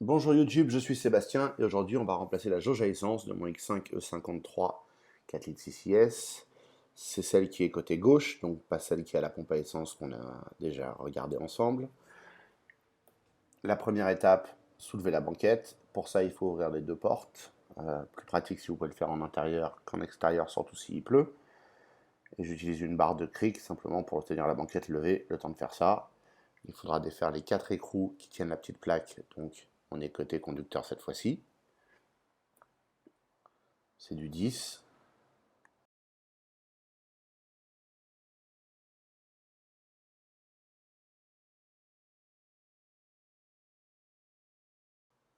Bonjour YouTube, je suis Sébastien et aujourd'hui on va remplacer la jauge à essence de mon X5 E53 4 litres CCS. C'est celle qui est côté gauche, donc pas celle qui a la pompe à essence qu'on a déjà regardé ensemble. La première étape, soulever la banquette. Pour ça il faut ouvrir les deux portes. Plus pratique si vous pouvez le faire en intérieur qu'en extérieur, surtout s'il pleut. Et j'utilise une barre de cric simplement pour tenir la banquette levée le temps de faire ça. Il faudra défaire les 4 écrous qui tiennent la petite plaque, donc on est côté conducteur cette fois-ci. C'est du 10.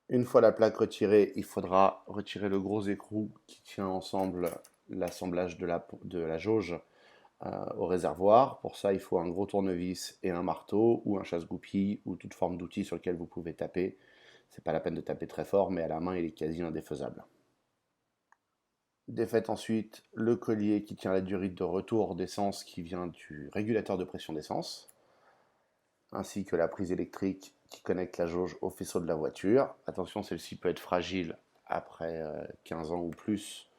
Une fois la plaque retirée, il faudra retirer le gros écrou qui tient ensemble l'assemblage de la jauge au réservoir. Pour ça, il faut un gros tournevis et un marteau ou un chasse-goupille ou toute forme d'outil sur lequel vous pouvez taper. C'est pas la peine de taper très fort, mais à la main, il est quasi indéfaisable. Défaites ensuite le collier qui tient la durite de retour d'essence qui vient du régulateur de pression d'essence, ainsi que la prise électrique qui connecte la jauge au faisceau de la voiture. Attention, celle-ci peut être fragile après 15 ans ou plus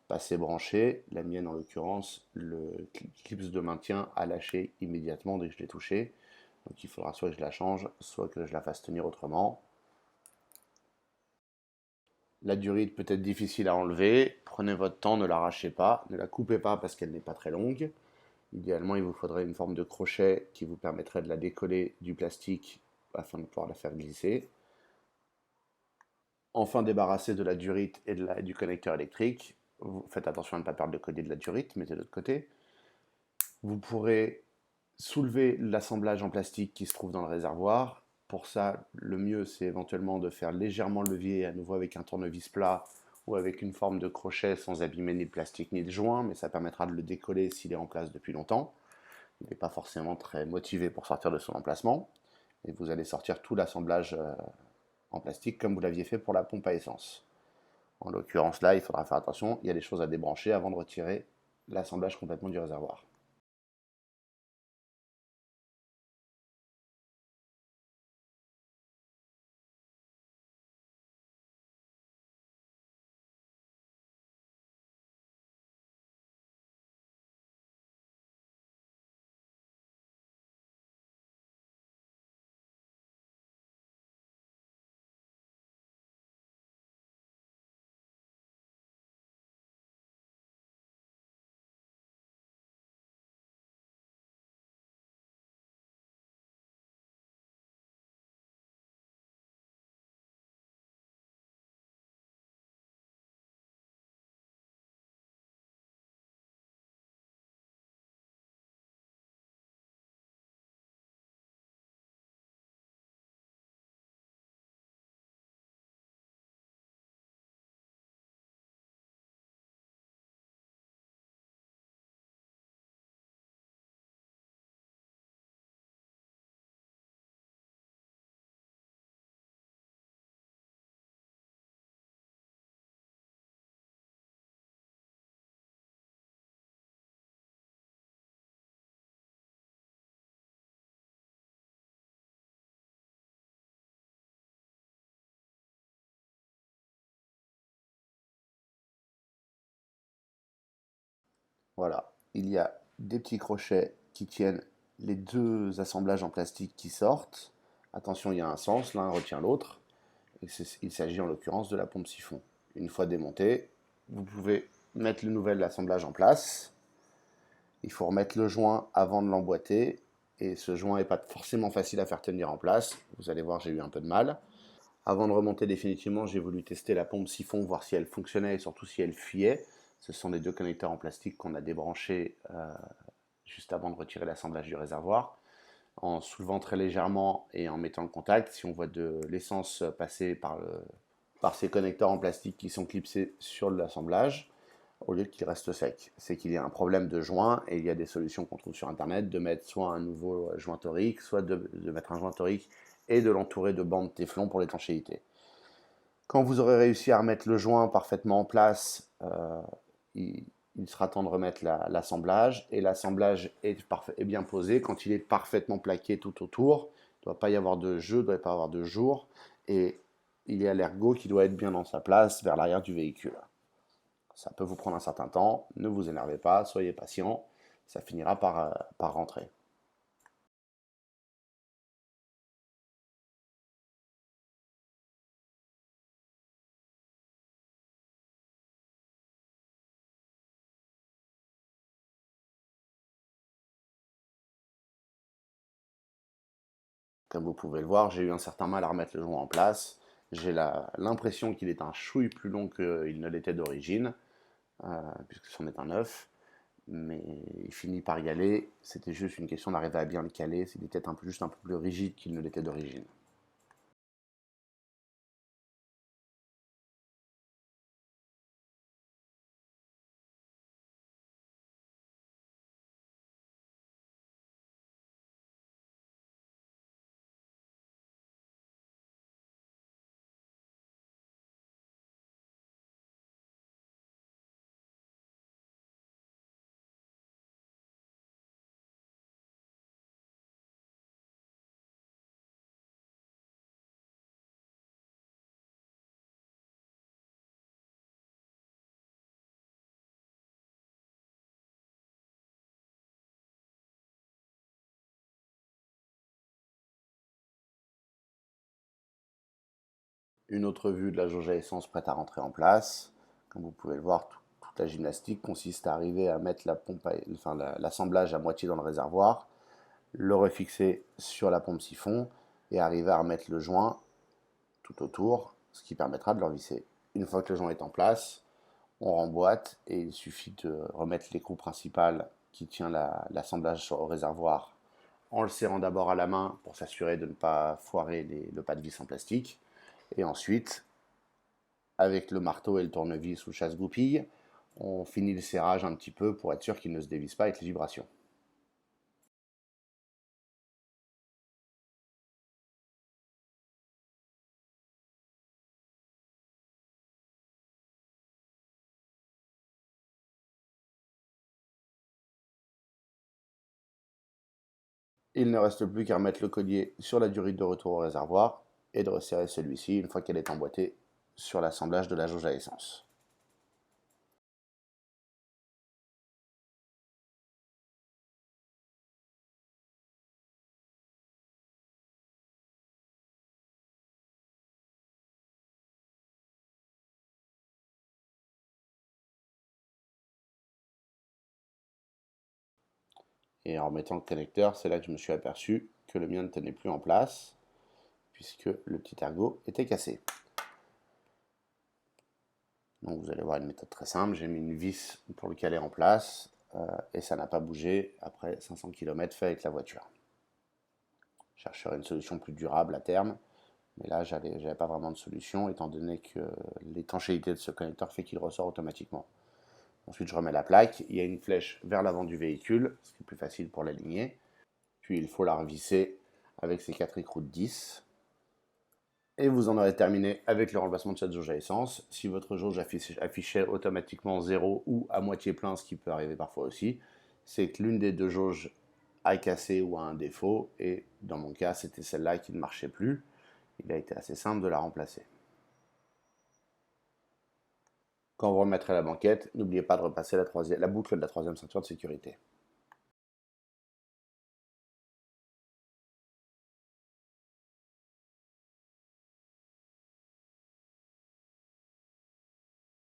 passé branchée. La mienne, en l'occurrence, le clips de maintien a lâché immédiatement dès que je l'ai touché. Donc il faudra soit que je la change, soit que je la fasse tenir autrement. La durite peut être difficile à enlever. Prenez votre temps, ne l'arrachez pas, ne la coupez pas parce qu'elle n'est pas très longue. Idéalement, il vous faudrait une forme de crochet qui vous permettrait de la décoller du plastique afin de pouvoir la faire glisser. Enfin débarrasser de la durite et du connecteur électrique. Vous faites attention à ne pas perdre le collier de la durite, mettez de l'autre côté. Vous pourrez soulever l'assemblage en plastique qui se trouve dans le réservoir. Pour ça, le mieux, c'est éventuellement de faire légèrement levier à nouveau avec un tournevis plat ou avec une forme de crochet sans abîmer ni le plastique ni le joint, mais ça permettra de le décoller s'il est en place depuis longtemps. Il n'est pas forcément très motivé pour sortir de son emplacement. Et vous allez sortir tout l'assemblage en plastique comme vous l'aviez fait pour la pompe à essence. En l'occurrence là, il faudra faire attention, il y a des choses à débrancher avant de retirer l'assemblage complètement du réservoir. Voilà, il y a des petits crochets qui tiennent les deux assemblages en plastique qui sortent. Attention, il y a un sens, l'un retient l'autre. Il s'agit en l'occurrence de la pompe siphon. Une fois démontée, vous pouvez mettre le nouvel assemblage en place. Il faut remettre le joint avant de l'emboîter. Et ce joint n'est pas forcément facile à faire tenir en place. Vous allez voir, j'ai eu un peu de mal. Avant de remonter définitivement, j'ai voulu tester la pompe siphon, voir si elle fonctionnait et surtout si elle fuyait. Ce sont les deux connecteurs en plastique qu'on a débranchés juste avant de retirer l'assemblage du réservoir. En soulevant très légèrement et en mettant le contact, si on voit de l'essence passer par ces connecteurs en plastique qui sont clipsés sur l'assemblage, au lieu qu'il reste sec. C'est qu'il y a un problème de joint et il y a des solutions qu'on trouve sur internet de mettre soit un nouveau joint torique, soit de mettre un joint torique et de l'entourer de bandes Téflon pour l'étanchéité. Quand vous aurez réussi à remettre le joint parfaitement en place, il sera temps de remettre l'assemblage. Et l'assemblage est bien posé. Quand il est parfaitement plaqué tout autour, il ne doit pas y avoir de jeu, il ne doit pas y avoir de jour. Et il y a l'ergot qui doit être bien dans sa place vers l'arrière du véhicule. Ça peut vous prendre un certain temps, ne vous énervez pas, soyez patient, ça finira par rentrer. Comme vous pouvez le voir, j'ai eu un certain mal à remettre le joint en place. J'ai l'impression qu'il est un chouille plus long qu'il ne l'était d'origine, puisque c'en est un neuf. Mais il finit par y aller. C'était juste une question d'arriver à bien le caler. Il était juste un peu plus rigide qu'il ne l'était d'origine. Une autre vue de la jauge à essence prête à rentrer en place. Comme vous pouvez le voir, toute la gymnastique consiste à arriver à mettre l'assemblage à moitié dans le réservoir, le refixer sur la pompe siphon et arriver à remettre le joint tout autour, ce qui permettra de le revisser. Une fois que le joint est en place, on remboîte et il suffit de remettre l'écrou principal qui tient l'assemblage au réservoir en le serrant d'abord à la main pour s'assurer de ne pas foirer le pas de vis en plastique. Et ensuite, avec le marteau et le tournevis ou chasse-goupille, on finit le serrage un petit peu pour être sûr qu'il ne se dévisse pas avec les vibrations. Il ne reste plus qu'à remettre le collier sur la durite de retour au réservoir et de resserrer celui-ci une fois qu'elle est emboîtée sur l'assemblage de la jauge à essence. Et en remettant le connecteur, c'est là que je me suis aperçu que le mien ne tenait plus en place, puisque le petit ergot était cassé. Donc vous allez voir une méthode très simple, j'ai mis une vis pour le caler en place, et ça n'a pas bougé après 500 km fait avec la voiture. Je chercherai une solution plus durable à terme, mais là j'avais pas vraiment de solution, étant donné que l'étanchéité de ce connecteur fait qu'il ressort automatiquement. Ensuite je remets la plaque, il y a une flèche vers l'avant du véhicule, ce qui est plus facile pour l'aligner. Puis il faut la revisser avec ces 4 écrous de 10. Et vous en aurez terminé avec le remplacement de cette jauge à essence. Si votre jauge affichait automatiquement 0 ou à moitié plein, ce qui peut arriver parfois aussi, c'est que l'une des deux jauges a cassé ou a un défaut, et dans mon cas, c'était celle-là qui ne marchait plus. Il a été assez simple de la remplacer. Quand vous remettrez la banquette, n'oubliez pas de repasser la boucle de la troisième ceinture de sécurité.